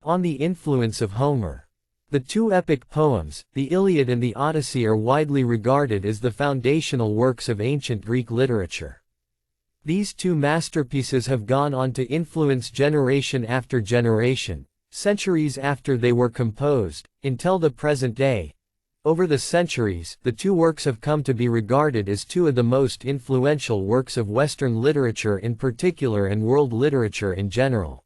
On the influence of Homer. The two epic poems, the Iliad and the Odyssey, are widely regarded as the foundational works of ancient Greek literature. These two masterpieces have gone on to influence generation after generation, centuries after they were composed, until the present day. Over the centuries, the two works have come to be regarded as two of the most influential works of Western literature in particular and world literature in general.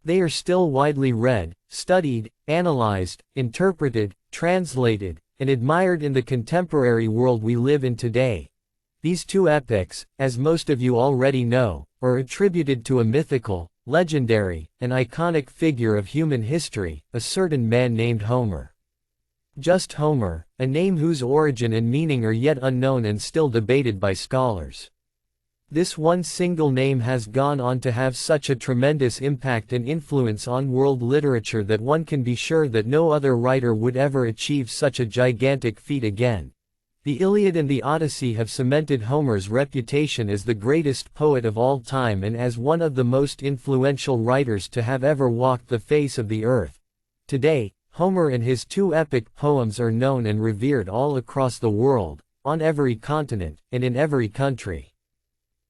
They are still widely read, studied, analyzed, interpreted, translated, and admired in the contemporary world we live in today. These two epics, as most of you already know, are attributed to a mythical, legendary, and iconic figure of human history, a certain man named Homer. Just Homer, a name whose origin and meaning are yet unknown and still debated by scholars. This one single name has gone on to have such a tremendous impact and influence on world literature that one can be sure that no other writer would ever achieve such a gigantic feat again. The Iliad and the Odyssey have cemented Homer's reputation as the greatest poet of all time and as one of the most influential writers to have ever walked the face of the earth. Today, Homer and his two epic poems are known and revered all across the world, on every continent, and in every country.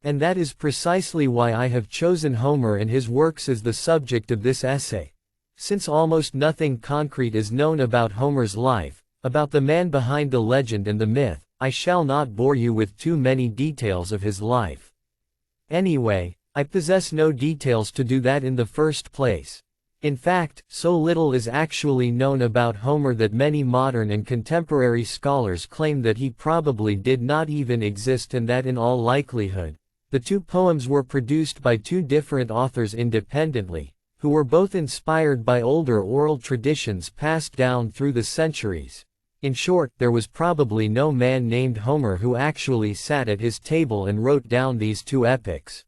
And that is precisely why I have chosen Homer and his works as the subject of this essay. Since almost nothing concrete is known about Homer's life, about the man behind the legend and the myth, I shall not bore you with too many details of his life. Anyway, I possess no details to do that in the first place. In fact, so little is actually known about Homer that many modern and contemporary scholars claim that he probably did not even exist and that in all likelihood, the two poems were produced by two different authors independently, who were both inspired by older oral traditions passed down through the centuries. In short, there was probably no man named Homer who actually sat at his table and wrote down these two epics.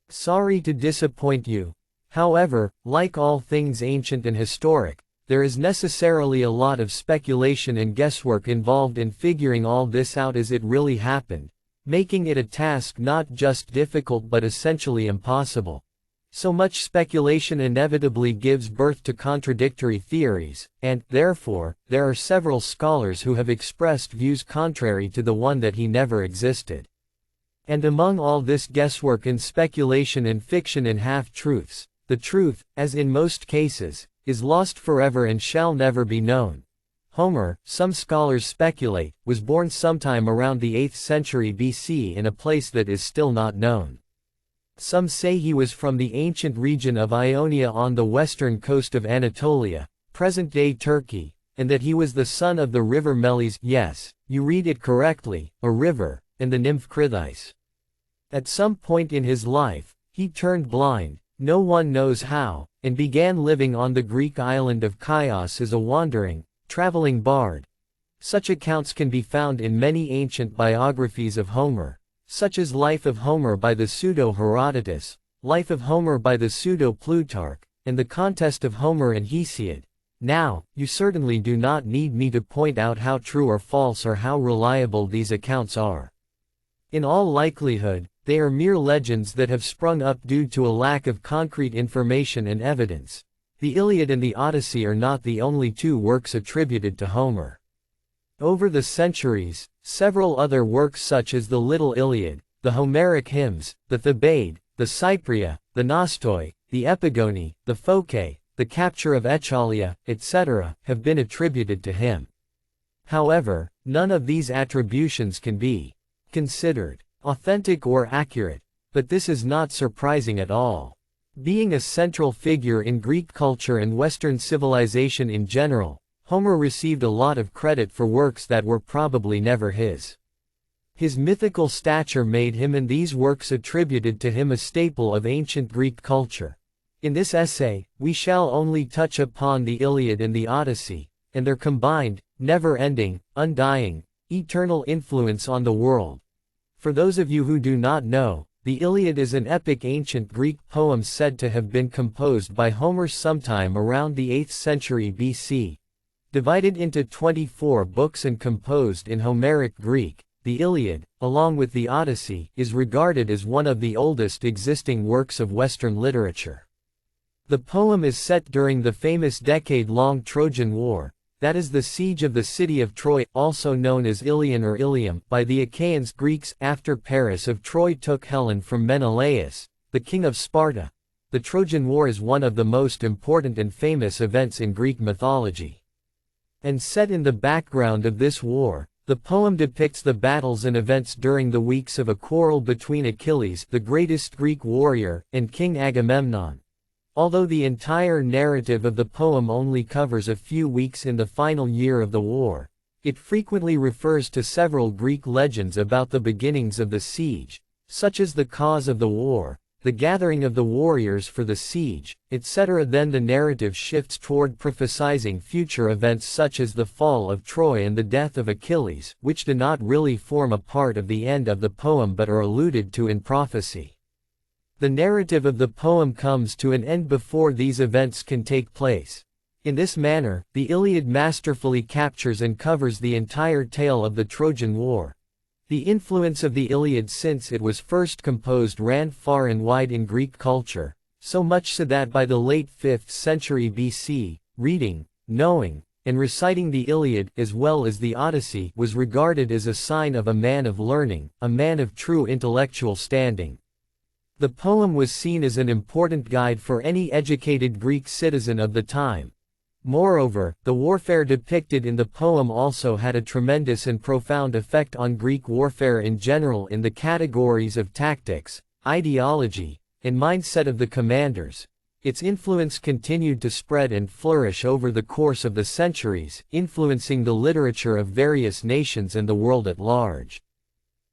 Sorry to disappoint you. However, like all things ancient and historic, there is necessarily a lot of speculation and guesswork involved in figuring all this out as it really happened, making it a task not just difficult but essentially impossible. So much speculation inevitably gives birth to contradictory theories, and, therefore, there are several scholars who have expressed views contrary to the one that he never existed. And among all this guesswork and speculation and fiction and half-truths, the truth, as in most cases, is lost forever and shall never be known. Homer, some scholars speculate, was born sometime around the 8th century BC in a place that is still not known. Some say he was from the ancient region of Ionia on the western coast of Anatolia, present-day Turkey, and that he was the son of the river Meles, yes, you read it correctly, a river, and the nymph Chrythis. At some point in his life, he turned blind, no one knows how, and began living on the Greek island of Chios as a wandering, traveling bard. Such accounts can be found in many ancient biographies of Homer, such as Life of Homer by the pseudo-Herodotus, Life of Homer by the pseudo-Plutarch, and The Contest of Homer and Hesiod. Now, you certainly do not need me to point out how true or false or how reliable these accounts are. In all likelihood, they are mere legends that have sprung up due to a lack of concrete information and evidence. The Iliad and the Odyssey are not the only two works attributed to Homer. Over the centuries, several other works such as the Little Iliad, the Homeric hymns, the Thebaid, the Cypria, the Nostoi, the Epigone, the Phocae, the capture of Echalia, etc., have been attributed to him. However, none of these attributions can be considered authentic or accurate, but this is not surprising at all. Being a central figure in Greek culture and Western civilization in general, Homer received a lot of credit for works that were probably never his. His mythical stature made him and these works attributed to him a staple of ancient Greek culture. In this essay, we shall only touch upon the Iliad and the Odyssey, and their combined, never-ending, undying, eternal influence on the world. For those of you who do not know, the Iliad is an epic ancient Greek poem said to have been composed by Homer sometime around the 8th century BC. Divided into 24 books and composed in Homeric Greek, the Iliad, along with the Odyssey, is regarded as one of the oldest existing works of Western literature. The poem is set during the famous decade-long Trojan War, that is the siege of the city of Troy, also known as Ilion or Ilium, by the Achaeans Greeks after Paris of Troy took Helen from Menelaus, the king of Sparta. The Trojan War is one of the most important and famous events in Greek mythology. And set in the background of this war, the poem depicts the battles and events during the weeks of a quarrel between Achilles, the greatest Greek warrior, and King Agamemnon. Although the entire narrative of the poem only covers a few weeks in the final year of the war, it frequently refers to several Greek legends about the beginnings of the siege, such as the cause of the war, the gathering of the warriors for the siege, etc. Then the narrative shifts toward prophesizing future events such as the fall of Troy and the death of Achilles, which do not really form a part of the end of the poem but are alluded to in prophecy. The narrative of the poem comes to an end before these events can take place. In this manner, the Iliad masterfully captures and covers the entire tale of the Trojan War. The influence of the Iliad since it was first composed ran far and wide in Greek culture, so much so that by the late 5th century BC, reading, knowing, and reciting the Iliad, as well as the Odyssey, was regarded as a sign of a man of learning, a man of true intellectual standing. The poem was seen as an important guide for any educated Greek citizen of the time. Moreover, the warfare depicted in the poem also had a tremendous and profound effect on Greek warfare in general in the categories of tactics, ideology, and mindset of the commanders. Its influence continued to spread and flourish over the course of the centuries, influencing the literature of various nations and the world at large.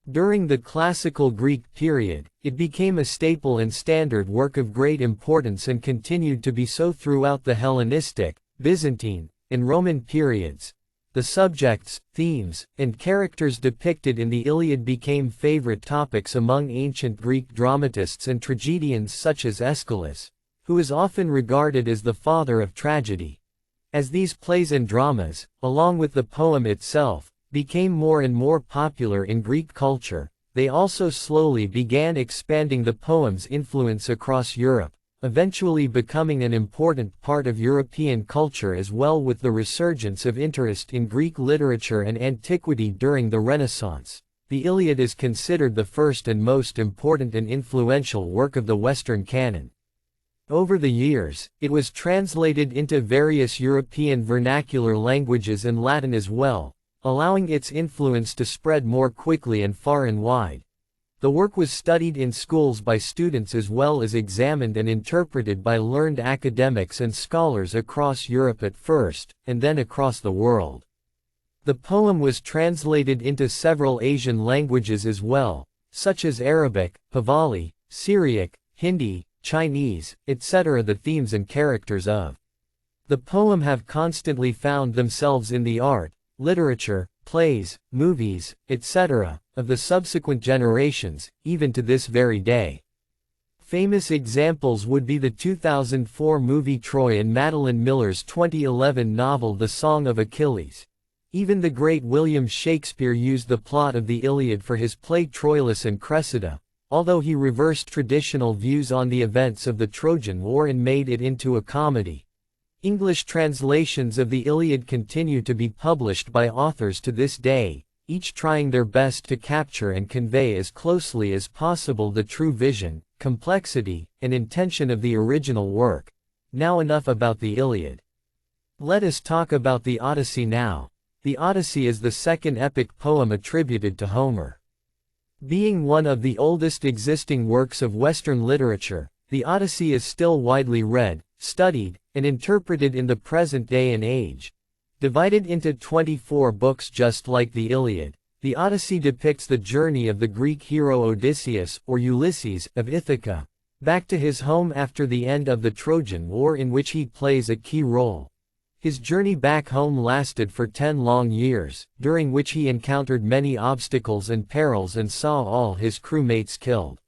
During the classical Greek period, it became a staple and standard work of great importance and continued to be so throughout the Hellenistic, Byzantine, and Roman periods. The subjects, themes, and characters depicted in the Iliad became favorite topics among ancient Greek dramatists and tragedians such as Aeschylus, who is often regarded as the father of tragedy. As these plays and dramas, along with the poem itself, became more and more popular in Greek culture, they also slowly began expanding the poem's influence across Europe, eventually becoming an important part of European culture as well. With the resurgence of interest in Greek literature and antiquity during the Renaissance, the Iliad is considered the first and most important and influential work of the Western canon. Over the years, it was translated into various European vernacular languages and Latin as well, allowing its influence to spread more quickly and far and wide. The work was studied in schools by students as well as examined and interpreted by learned academics and scholars across Europe at first, and then across the world. The poem was translated into several Asian languages as well, such as Arabic, Pahlavi, Syriac, Hindi, Chinese, etc. The themes and characters of the poem have constantly found themselves in the art, literature, plays, movies, etc., of the subsequent generations, even to this very day. Famous examples would be the 2004 movie Troy and Madeline Miller's 2011 novel The Song of Achilles. Even the great William Shakespeare used the plot of the Iliad for his play Troilus and Cressida, although he reversed traditional views on the events of the Trojan War and made it into a comedy. English translations of the Iliad continue to be published by authors to this day, each trying their best to capture and convey as closely as possible the true vision, complexity, and intention of the original work. Now enough about the Iliad. Let us talk about the Odyssey now. The Odyssey is the second epic poem attributed to Homer. Being one of the oldest existing works of Western literature, the Odyssey is still widely read, studied, and interpreted in the present day and age. Divided into 24 books just like the Iliad, the Odyssey depicts the journey of the Greek hero Odysseus, or Ulysses, of Ithaca, back to his home after the end of the Trojan War, in which he plays a key role. His journey back home lasted for 10 long years, during which he encountered many obstacles and perils and saw all his crewmates killed.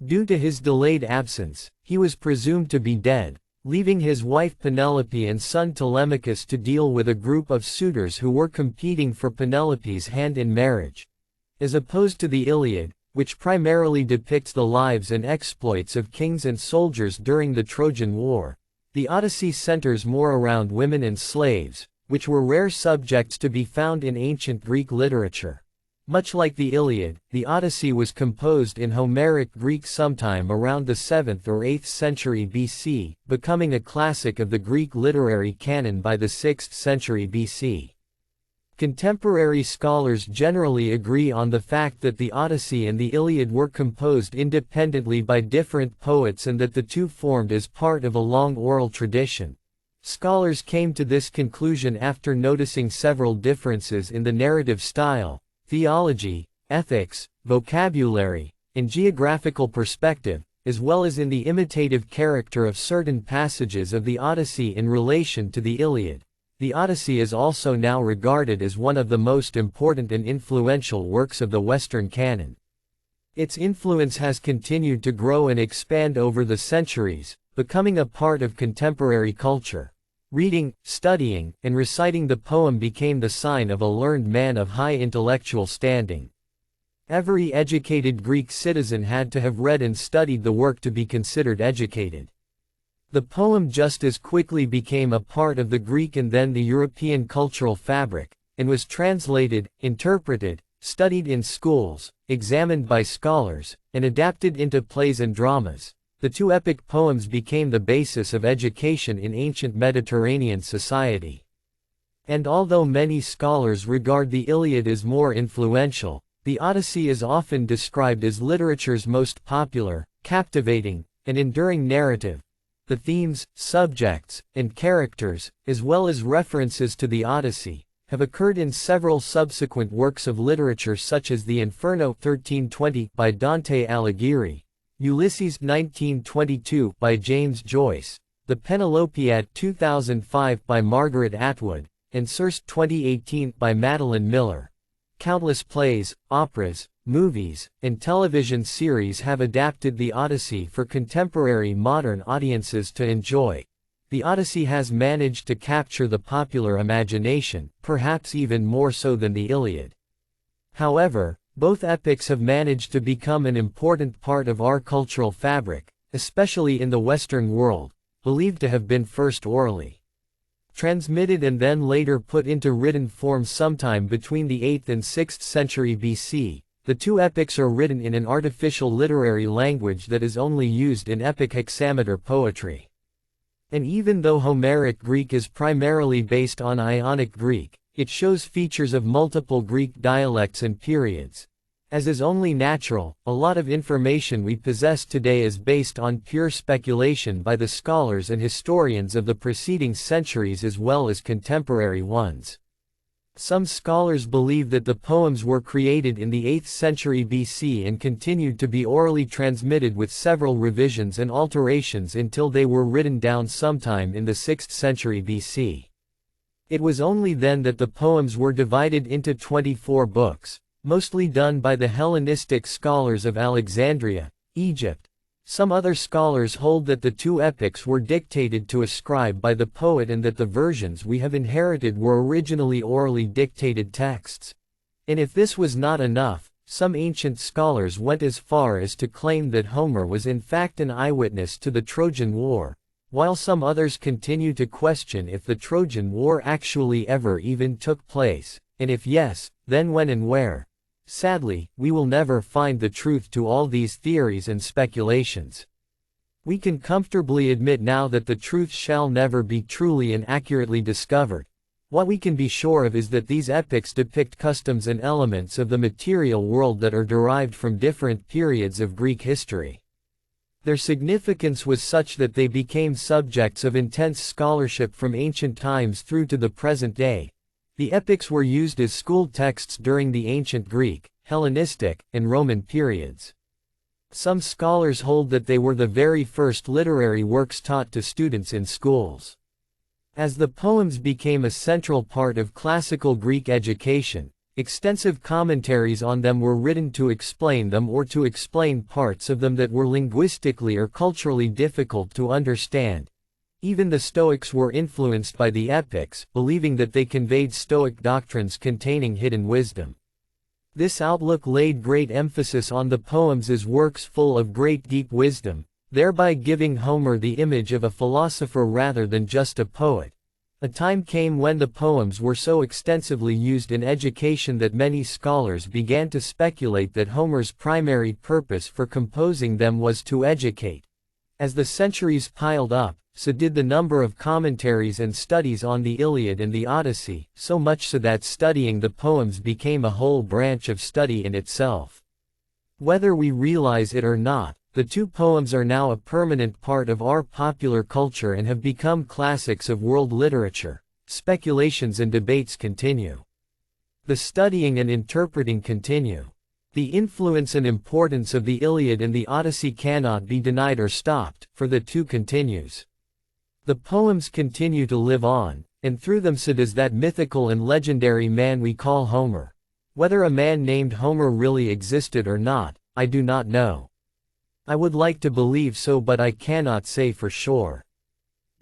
Due to his delayed absence, he was presumed to be dead, leaving his wife Penelope and son Telemachus to deal with a group of suitors who were competing for Penelope's hand in marriage. As opposed to the Iliad, which primarily depicts the lives and exploits of kings and soldiers during the Trojan War. The Odyssey centers more around women and slaves, which were rare subjects to be found in ancient Greek literature. Much like the Iliad, the Odyssey was composed in Homeric Greek sometime around the 7th or 8th century BC, becoming a classic of the Greek literary canon by the 6th century BC. Contemporary scholars generally agree on the fact that the Odyssey and the Iliad were composed independently by different poets and that the two formed as part of a long oral tradition. Scholars came to this conclusion after noticing several differences in the narrative style, theology, ethics, vocabulary, and geographical perspective, as well as in the imitative character of certain passages of the Odyssey in relation to the Iliad. The Odyssey is also now regarded as one of the most important and influential works of the Western canon. Its influence has continued to grow and expand over the centuries, becoming a part of contemporary culture. Reading, studying, and reciting the poem became the sign of a learned man of high intellectual standing. Every educated Greek citizen had to have read and studied the work to be considered educated. The poem just as quickly became a part of the Greek and then the European cultural fabric, and was translated, interpreted, studied in schools, examined by scholars, and adapted into plays and dramas. The two epic poems became the basis of education in ancient Mediterranean society. And although many scholars regard the Iliad as more influential, the Odyssey is often described as literature's most popular, captivating, and enduring narrative. The themes, subjects, and characters, as well as references to the Odyssey, have occurred in several subsequent works of literature such as the Inferno 1320 by Dante Alighieri, Ulysses 1922 by James Joyce, The Penelopiad 2005 by Margaret Atwood, and Circe 2018 by Madeline Miller. Countless plays, operas, movies, and television series have adapted the Odyssey for contemporary modern audiences to enjoy. The Odyssey has managed to capture the popular imagination, perhaps even more so than the Iliad. However, both epics have managed to become an important part of our cultural fabric, especially in the Western world, believed to have been first orally transmitted and then later put into written form sometime between the 8th and 6th century BC. The two epics are written in an artificial literary language that is only used in epic hexameter poetry. And even though Homeric Greek is primarily based on Ionic Greek, it shows features of multiple Greek dialects and periods. As is only natural, a lot of information we possess today is based on pure speculation by the scholars and historians of the preceding centuries as well as contemporary ones. Some scholars believe that the poems were created in the 8th century BC and continued to be orally transmitted with several revisions and alterations until they were written down sometime in the 6th century BC. It was only then that the poems were divided into 24 books, mostly done by the Hellenistic scholars of Alexandria, Egypt. Some other scholars hold that the two epics were dictated to a scribe by the poet and that the versions we have inherited were originally orally dictated texts. And if this was not enough, some ancient scholars went as far as to claim that Homer was in fact an eyewitness to the Trojan War, while some others continue to question if the Trojan War actually ever even took place, and if yes, then when and where. Sadly, we will never find the truth to all these theories and speculations. We can comfortably admit now that the truth shall never be truly and accurately discovered. What we can be sure of is that these epics depict customs and elements of the material world that are derived from different periods of Greek history. Their significance was such that they became subjects of intense scholarship from ancient times through to the present day. The epics were used as school texts during the ancient Greek, Hellenistic, and Roman periods. Some scholars hold that they were the very first literary works taught to students in schools. As the poems became a central part of classical Greek education, extensive commentaries on them were written to explain them or to explain parts of them that were linguistically or culturally difficult to understand. Even the Stoics were influenced by the epics, believing that they conveyed Stoic doctrines containing hidden wisdom. This outlook laid great emphasis on the poems as works full of great deep wisdom, thereby giving Homer the image of a philosopher rather than just a poet. A time came when the poems were so extensively used in education that many scholars began to speculate that Homer's primary purpose for composing them was to educate. As the centuries piled up, so did the number of commentaries and studies on the Iliad and the Odyssey, so much so that studying the poems became a whole branch of study in itself. Whether we realize it or not, the two poems are now a permanent part of our popular culture and have become classics of world literature. Speculations and debates continue. The studying and interpreting continue. The influence and importance of the Iliad and the Odyssey cannot be denied or stopped, for the two continues. The poems continue to live on, and through them so does that mythical and legendary man we call Homer. Whether a man named Homer really existed or not, I do not know. I would like to believe so, but I cannot say for sure.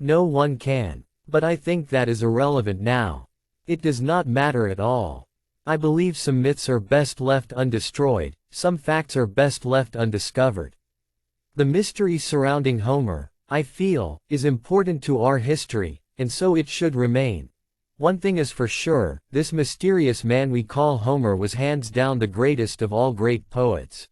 No one can. But I think that is irrelevant now. It does not matter at all. I believe some myths are best left undestroyed, some facts are best left undiscovered. The mystery surrounding Homer, I feel, is important to our history, and so it should remain. One thing is for sure, this mysterious man we call Homer was hands down the greatest of all great poets.